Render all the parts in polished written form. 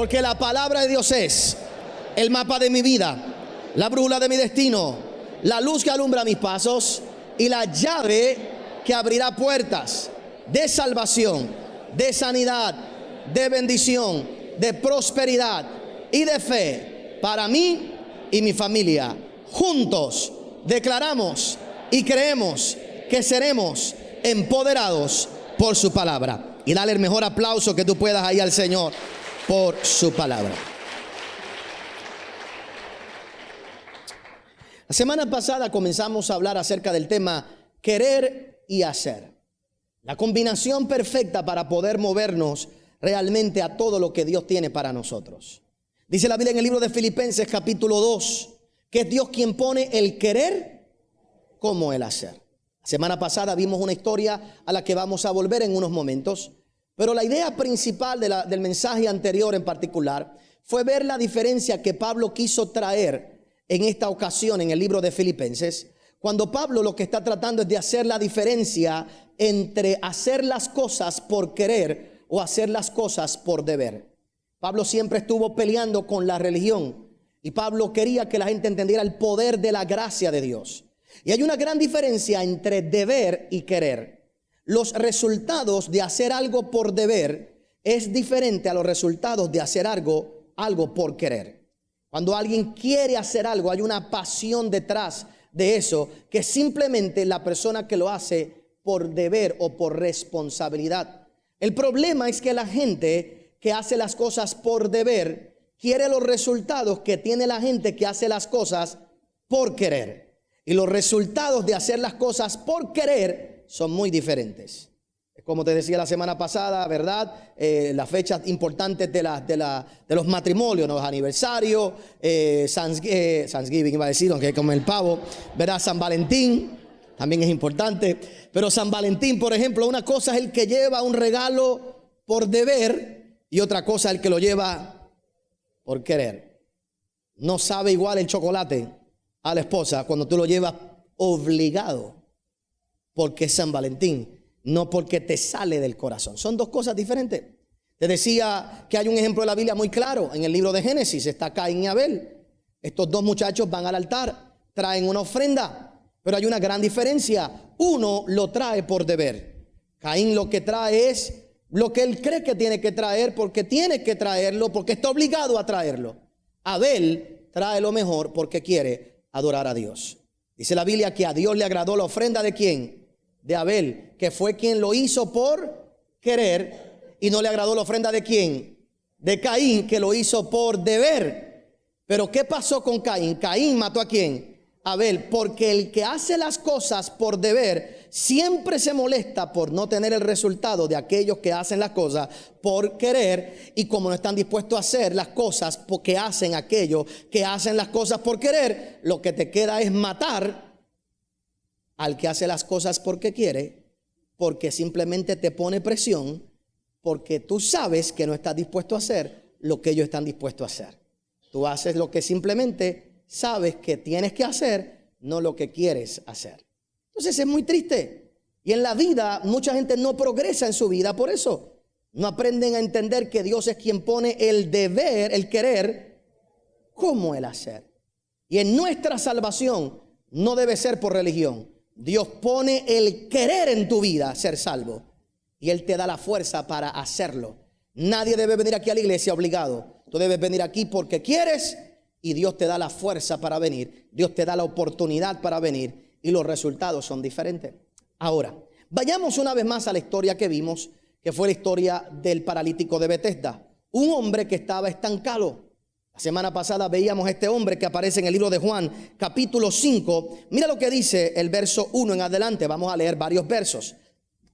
Porque la palabra de Dios es el mapa de mi vida, la brújula de mi destino, la luz que alumbra mis pasos y la llave que abrirá puertas de salvación, de sanidad, de bendición, de prosperidad y de fe para mí y mi familia. Juntos declaramos y creemos que seremos empoderados por su palabra. Y dale el mejor aplauso que tú puedas ahí al Señor por su palabra. La semana pasada comenzamos a hablar acerca del tema querer y hacer. La combinación perfecta para poder movernos realmente a todo lo que Dios tiene para nosotros. Dice la Biblia en el libro de Filipenses capítulo 2, que es Dios quien pone el querer como el hacer. La semana pasada vimos una historia a la que vamos a volver en unos momentos, pero la idea principal del mensaje anterior en particular fue ver la diferencia que Pablo quiso traer en esta ocasión en el libro de Filipenses, cuando Pablo lo que está tratando es de hacer la diferencia entre hacer las cosas por querer o hacer las cosas por deber. Pablo siempre estuvo peleando con la religión y Pablo quería que la gente entendiera el poder de la gracia de Dios. Y hay una gran diferencia entre deber y querer. Los resultados de hacer algo por deber es diferente a los resultados de hacer algo por querer. Cuando alguien quiere hacer algo, hay una pasión detrás de eso, que simplemente la persona que lo hace por deber o por responsabilidad. El problema es que la gente que hace las cosas por deber quiere los resultados que tiene la gente que hace las cosas por querer. Y los resultados de hacer las cosas por querer son muy diferentes. Como te decía la semana pasada, ¿verdad? Las fechas importantes de los matrimonios, ¿no? Los aniversarios, Thanksgiving iba a decir, aunque como el pavo, ¿verdad? San Valentín también es importante. Pero San Valentín, por ejemplo, una cosa es el que lleva un regalo por deber y otra cosa es el que lo lleva por querer. No sabe igual el chocolate a la esposa cuando tú lo llevas obligado porque es San Valentín, no porque te sale del corazón. Son dos cosas diferentes. Te decía que hay un ejemplo de la Biblia muy claro. En el libro de Génesis está Caín y Abel. Estos dos muchachos van al altar, traen una ofrenda, pero hay una gran diferencia. Uno lo trae por deber. Caín lo que trae es lo que él cree que tiene que traer porque tiene que traerlo, porque está obligado a traerlo. Abel trae lo mejor porque quiere adorar a Dios. Dice la Biblia que a Dios le agradó la ofrenda de ¿quién? De Abel, que fue quien lo hizo por querer, y no le agradó la ofrenda de ¿quién? De Caín, que lo hizo por deber. Pero ¿qué pasó con Caín? Caín mató ¿a quién? Abel, porque el que hace las cosas por deber siempre se molesta por no tener el resultado de aquellos que hacen las cosas por querer, y como no están dispuestos a hacer las cosas porque hacen aquellos que hacen las cosas por querer, lo que te queda es matar al que hace las cosas porque quiere, porque simplemente te pone presión, porque tú sabes que no estás dispuesto a hacer lo que ellos están dispuestos a hacer. Tú haces lo que simplemente sabes que tienes que hacer, no lo que quieres hacer. Entonces es muy triste. Y en la vida mucha gente no progresa en su vida por eso. No aprenden a entender que Dios es quien pone el deber, el querer, como el hacer. Y en nuestra salvación no debe ser por religión. Dios pone el querer en tu vida, ser salvo, y Él te da la fuerza para hacerlo. Nadie debe venir aquí a la iglesia obligado. Tú debes venir aquí porque quieres, y Dios te da la fuerza para venir. Dios te da la oportunidad para venir, y los resultados son diferentes. Ahora, vayamos una vez más a la historia que vimos, que fue la historia del paralítico de Betesda, un hombre que estaba estancado. La semana pasada veíamos a este hombre que aparece en el libro de Juan, capítulo 5. Mira lo que dice el verso 1 en adelante. Vamos a leer varios versos.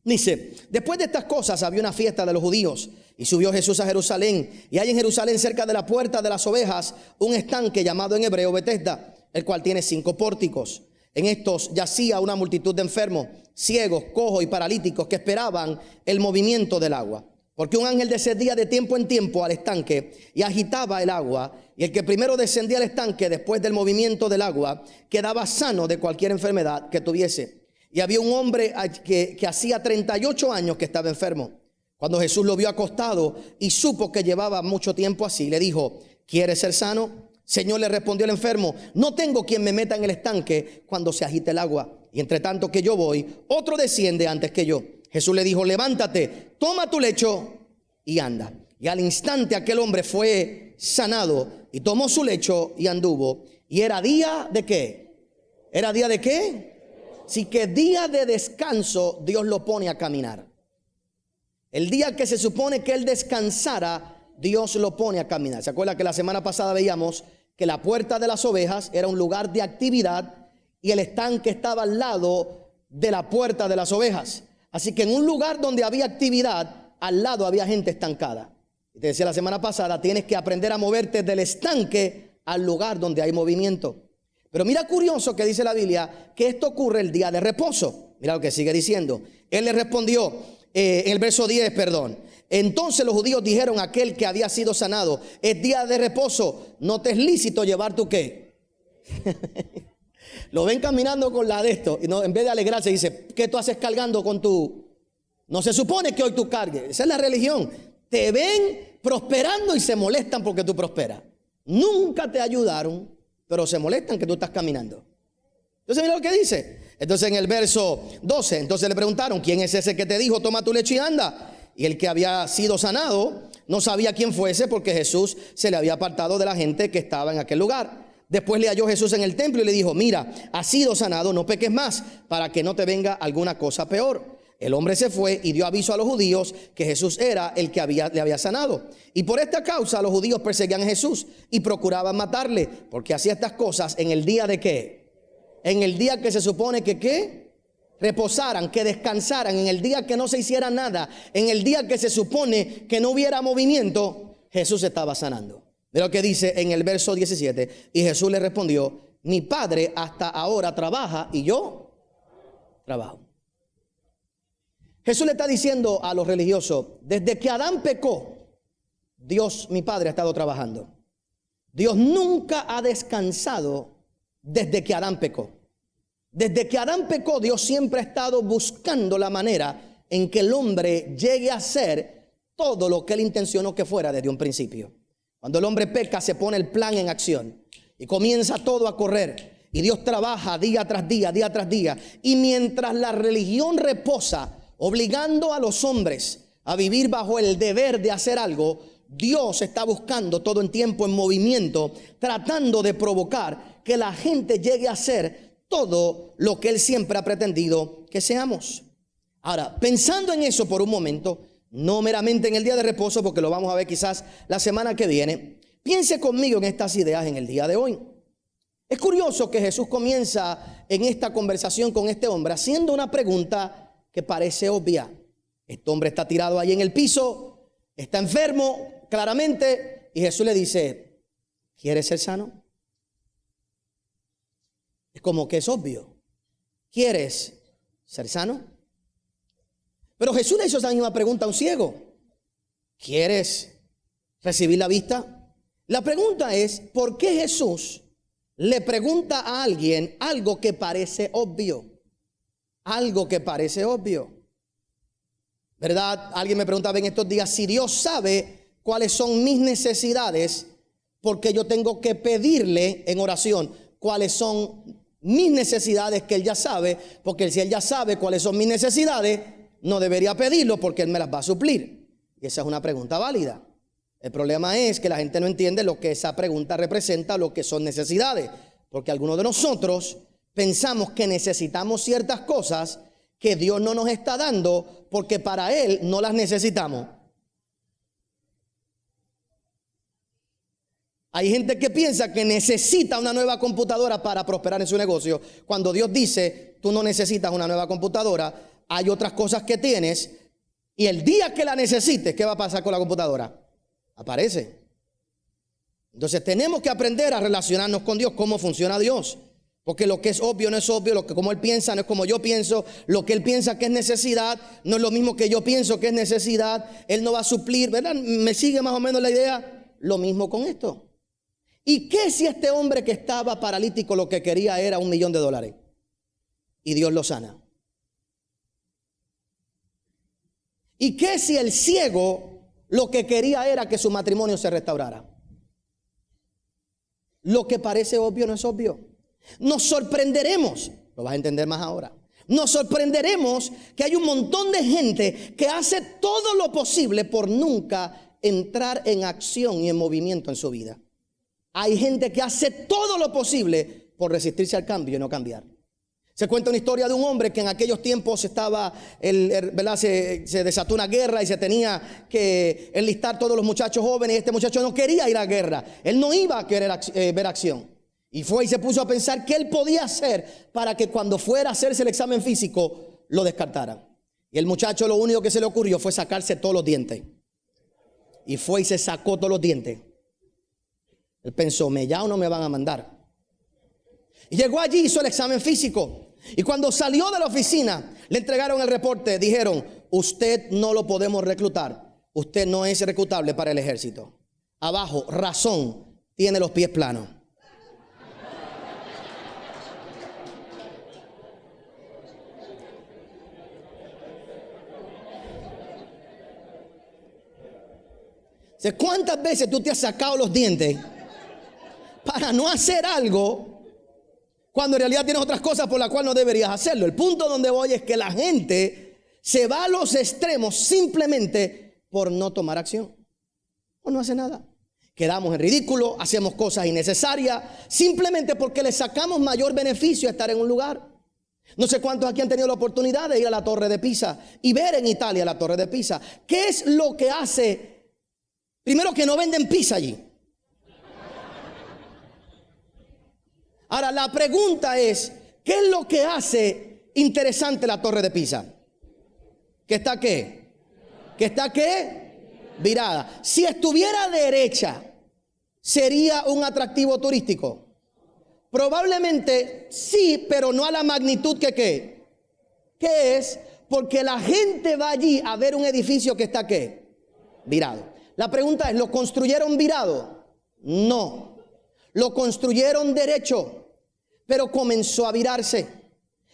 Dice: después de estas cosas había una fiesta de los judíos, y subió Jesús a Jerusalén. Y hay en Jerusalén, cerca de la puerta de las ovejas, un estanque llamado en hebreo Betesda, el cual tiene 5 pórticos. En estos yacía una multitud de enfermos, ciegos, cojos y paralíticos que esperaban el movimiento del agua. Porque un ángel descendía de tiempo en tiempo al estanque y agitaba el agua, y el que primero descendía al estanque después del movimiento del agua quedaba sano de cualquier enfermedad que tuviese. Y había un hombre que hacía 38 años que estaba enfermo. Cuando Jesús lo vio acostado y supo que llevaba mucho tiempo así, le dijo: ¿quieres ser sano? Señor, le respondió el enfermo, no tengo quien me meta en el estanque cuando se agite el agua. Y entre tanto que yo voy, otro desciende antes que yo. Jesús le dijo: levántate, toma tu lecho y anda. Y al instante aquel hombre fue sanado y tomó su lecho y anduvo. Y era día de ¿qué? ¿Era día de qué? Sí, que día de descanso Dios lo pone a caminar. El día que se supone que él descansara, Dios lo pone a caminar. ¿Se acuerda que la semana pasada veíamos que la puerta de las ovejas era un lugar de actividad y el estanque estaba al lado de la puerta de las ovejas? Así que en un lugar donde había actividad, al lado había gente estancada. Y te decía la semana pasada, tienes que aprender a moverte del estanque al lugar donde hay movimiento. Pero mira curioso que dice la Biblia que esto ocurre el día de reposo. Mira lo que sigue diciendo. Él le respondió en el verso 10, perdón. Entonces los judíos dijeron a aquel que había sido sanado: es día de reposo, no te es lícito llevar tu ¿qué? Lo ven caminando con la de esto y no, en vez de alegrarse dice: ¿qué tú haces cargando con tu? No se supone que hoy tú cargues. Esa es la religión. Te ven prosperando y se molestan porque tú prosperas. Nunca te ayudaron, pero se molestan que tú estás caminando. Entonces mira lo que dice. Entonces en el verso 12, entonces le preguntaron: ¿quién es ese que te dijo toma tu lecho y anda? Y el que había sido sanado no sabía quién fuese, porque Jesús se le había apartado de la gente que estaba en aquel lugar. Después le halló Jesús en el templo y le dijo: mira, has sido sanado, no peques más, para que no te venga alguna cosa peor. El hombre se fue y dio aviso a los judíos que Jesús era el que le había sanado. Y por esta causa los judíos perseguían a Jesús y procuraban matarle, porque hacía estas cosas en el día de ¿qué? En el día que se supone que ¿qué? Reposaran, que descansaran, en el día que no se hiciera nada, en el día que se supone que no hubiera movimiento, Jesús estaba sanando. De lo que dice en el verso 17, y Jesús le respondió: mi Padre hasta ahora trabaja y yo trabajo. Jesús le está diciendo a los religiosos: desde que Adán pecó, Dios, mi Padre, ha estado trabajando. Dios nunca ha descansado desde que Adán pecó. Desde que Adán pecó, Dios siempre ha estado buscando la manera en que el hombre llegue a ser todo lo que él intencionó que fuera desde un principio. Cuando el hombre peca, se pone el plan en acción y comienza todo a correr. Y Dios trabaja día tras día, día tras día. Y mientras la religión reposa, obligando a los hombres a vivir bajo el deber de hacer algo, Dios está buscando todo el tiempo en movimiento, tratando de provocar que la gente llegue a ser todo lo que Él siempre ha pretendido que seamos. Ahora, pensando en eso por un momento, no meramente en el día de reposo, porque lo vamos a ver quizás la semana que viene, piense conmigo en estas ideas en el día de hoy. Es curioso que Jesús comienza en esta conversación con este hombre haciendo una pregunta que parece obvia. Este hombre está tirado ahí en el piso, está enfermo claramente, y Jesús le dice: ¿quieres ser sano? Es como que es obvio. ¿Quieres ser sano? Pero Jesús le hizo esa misma pregunta a un ciego: ¿quieres recibir la vista? La pregunta es: ¿por qué Jesús le pregunta a alguien algo que parece obvio? Algo que parece obvio, ¿verdad? Alguien me preguntaba en estos días: si Dios sabe cuáles son mis necesidades, ¿por qué yo tengo que pedirle en oración cuáles son mis necesidades que Él ya sabe? Porque si Él ya sabe cuáles son mis necesidades, no debería pedirlo, porque Él me las va a suplir. Y esa es una pregunta válida. El problema es que la gente no entiende lo que esa pregunta representa, lo que son necesidades, porque algunos de nosotros pensamos que necesitamos ciertas cosas que Dios no nos está dando porque para Él no las necesitamos. Hay gente que piensa que necesita una nueva computadora para prosperar en su negocio, cuando Dios dice: tú no necesitas una nueva computadora, hay otras cosas que tienes, y el día que la necesites, ¿qué va a pasar con la computadora? Aparece. Entonces tenemos que aprender a relacionarnos con Dios, cómo funciona Dios. Porque lo que es obvio no es obvio, lo que como Él piensa no es como yo pienso, lo que Él piensa que es necesidad no es lo mismo que yo pienso que es necesidad. Él no va a suplir, ¿verdad? ¿Me sigue más o menos la idea? Lo mismo con esto. ¿Y qué si este hombre que estaba paralítico lo que quería era $1.000.000 y Dios lo sana? ¿Y qué si el ciego lo que quería era que su matrimonio se restaurara? Lo que parece obvio no es obvio. Nos sorprenderemos, lo vas a entender más ahora. Nos sorprenderemos que hay un montón de gente que hace todo lo posible por nunca entrar en acción y en movimiento en su vida. Hay gente que hace todo lo posible por resistirse al cambio y no cambiar. Se cuenta una historia de un hombre que en aquellos tiempos estaba, ¿verdad? Se desató una guerra y se tenía que enlistar todos los muchachos jóvenes. Y este muchacho no quería ir a la guerra. Él no iba a querer ver acción. Y fue y se puso a pensar qué él podía hacer para que cuando fuera a hacerse el examen físico lo descartaran. Y el muchacho lo único que se le ocurrió fue sacarse todos los dientes. Y fue y se sacó todos los dientes. Él pensó, ¿ya o no me van a mandar? Y llegó allí, hizo el examen físico. Y cuando salió de la oficina, le entregaron el reporte. Dijeron, usted no lo podemos reclutar. Usted no es reclutable para el ejército. Abajo, razón, tiene los pies planos. ¿Cuántas veces tú te has sacado los dientes para no hacer algo cuando en realidad tienes otras cosas por las cuales no deberías hacerlo? El punto donde voy es que la gente se va a los extremos simplemente por no tomar acción o no hace nada. Quedamos en ridículo, hacemos cosas innecesarias simplemente porque le sacamos mayor beneficio a estar en un lugar. No sé cuántos aquí han tenido la oportunidad de ir a la Torre de Pisa y ver en Italia la Torre de Pisa. ¿Qué es lo que hace? Primero, que no venden pizza allí. Ahora, la pregunta es, ¿qué es lo que hace interesante la Torre de Pisa? ¿Que está qué? ¿Que está qué? Virada. Si estuviera derecha, ¿sería un atractivo turístico? Probablemente sí, pero no a la magnitud que ¿qué? ¿Qué es? Porque la gente va allí a ver un edificio que está ¿qué? Virado. La pregunta es, ¿lo construyeron virado? No. Lo construyeron derecho, pero comenzó a virarse.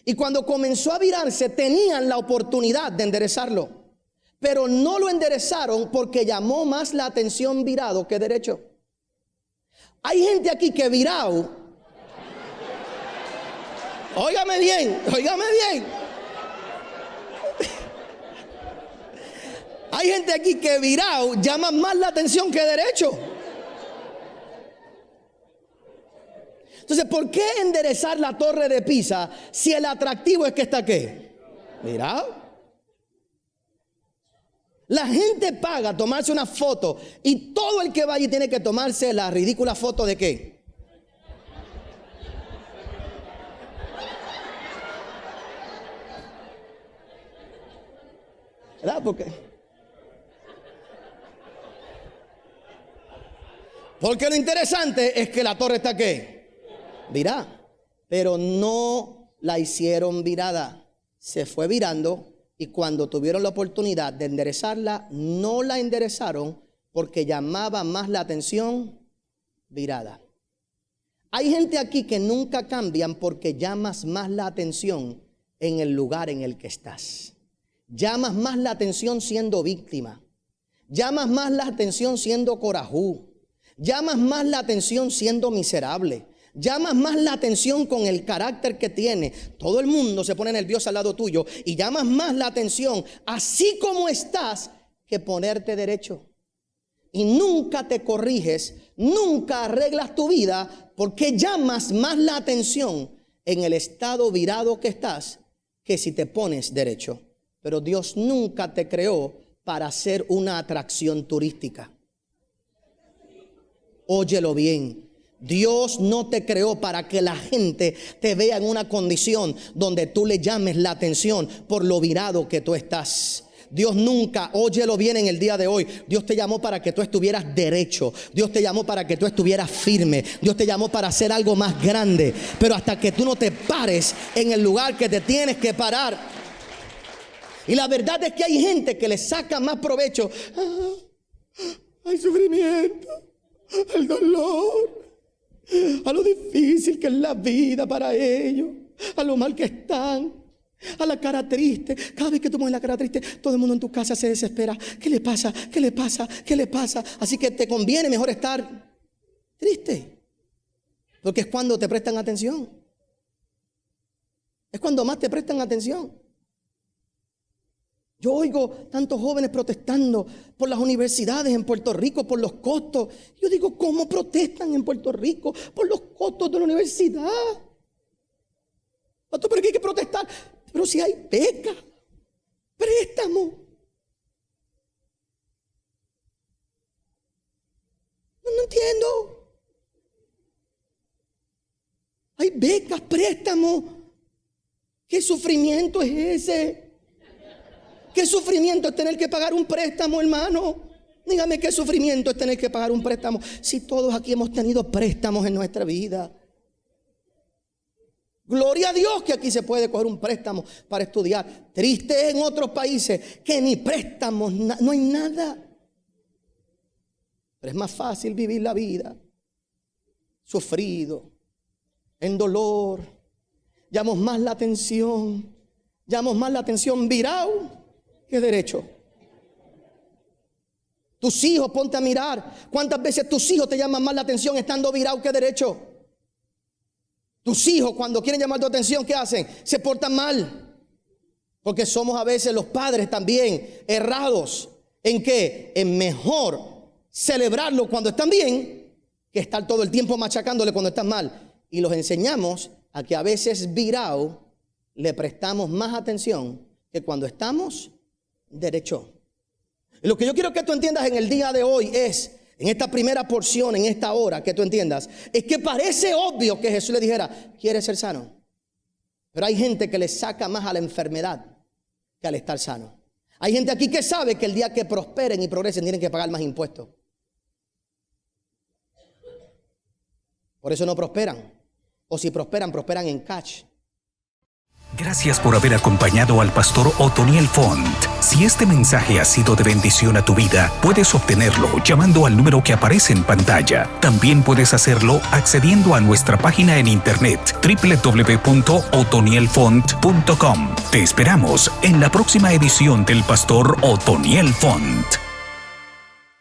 Y cuando comenzó a virarse, tenían la oportunidad de enderezarlo. Pero no lo enderezaron porque llamó más la atención virado que derecho. Hay gente aquí que virado. Óigame bien, óigame bien. Hay gente aquí que virado llama más la atención que derecho. Entonces, ¿por qué enderezar la Torre de Pisa si el atractivo es que está qué? Virado. La gente paga tomarse una foto y todo el que va allí tiene que tomarse la ridícula foto de qué. ¿Verdad? Porque lo interesante es que la torre está ¿qué? Virada. Pero no la hicieron virada. Se fue virando y cuando tuvieron la oportunidad de enderezarla, no la enderezaron porque llamaba más la atención virada. Hay gente aquí que nunca cambian porque llamas más la atención en el lugar en el que estás. Llamas más la atención siendo víctima. Llamas más la atención siendo corajú. Llamas más la atención siendo miserable. Llamas más la atención con el carácter que tiene. Todo el mundo se pone nervioso al lado tuyo y llamas más la atención así como estás que ponerte derecho. Y nunca te corriges, nunca arreglas tu vida porque llamas más la atención en el estado virado que estás que si te pones derecho. Pero Dios nunca te creó para ser una atracción turística. Óyelo bien. Dios no te creó para que la gente te vea en una condición donde tú le llames la atención por lo virado que tú estás. Dios nunca, óyelo bien en el día de hoy, Dios te llamó para que tú estuvieras derecho. Dios te llamó para que tú estuvieras firme. Dios te llamó para hacer algo más grande. Pero hasta que tú no te pares en el lugar que te tienes que parar. Y la verdad es que hay gente que le saca más provecho. Hay sufrimiento, al dolor, a lo difícil que es la vida para ellos, a lo mal que están. A la cara triste. Cada vez que tú mueves la cara triste, todo el mundo en tu casa se desespera. ¿Qué le pasa? ¿Qué le pasa? ¿Qué le pasa? Así que te conviene mejor estar triste. Porque es cuando te prestan atención. Es cuando más te prestan atención. Yo oigo tantos jóvenes protestando por las universidades en Puerto Rico, por los costos. Yo digo, ¿cómo protestan en Puerto Rico por los costos de la universidad? ¿Pero qué hay que protestar? Pero si hay beca, préstamo. No entiendo. Hay becas, préstamos. ¿Qué sufrimiento es ese? ¿Qué sufrimiento es tener que pagar un préstamo, hermano? Dígame, ¿qué sufrimiento es tener que pagar un préstamo? Si todos aquí hemos tenido préstamos en nuestra vida. Gloria a Dios que aquí se puede coger un préstamo para estudiar. Triste es en otros países que ni préstamos, no hay nada. Pero es más fácil vivir la vida sufrido, en dolor. Llamamos más la atención virado que derecho. Tus hijos, ponte a mirar cuántas veces tus hijos te llaman más la atención estando virado que derecho. Tus hijos, cuando quieren llamar tu atención, ¿qué hacen? Se portan mal. Porque somos a veces los padres también errados. ¿En qué? En mejor celebrarlo cuando están bien que estar todo el tiempo machacándole cuando están mal. Y los enseñamos a que a veces virado le prestamos más atención que cuando estamos derecho. Y lo que yo quiero que tú entiendas en el día de hoy es, en esta primera porción, en esta hora, que tú entiendas, es que parece obvio que Jesús le dijera, ¿quieres ser sano? Pero hay gente que le saca más a la enfermedad que al estar sano. Hay gente aquí que sabe que el día que prosperen y progresen tienen que pagar más impuestos. Por eso no prosperan. O si prosperan, prosperan en cash. Gracias por haber acompañado al pastor Otoniel Font. Si este mensaje ha sido de bendición a tu vida, puedes obtenerlo llamando al número que aparece en pantalla. También puedes hacerlo accediendo a nuestra página en internet www.otonielfont.com. Te esperamos en la próxima edición del pastor Otoniel Font.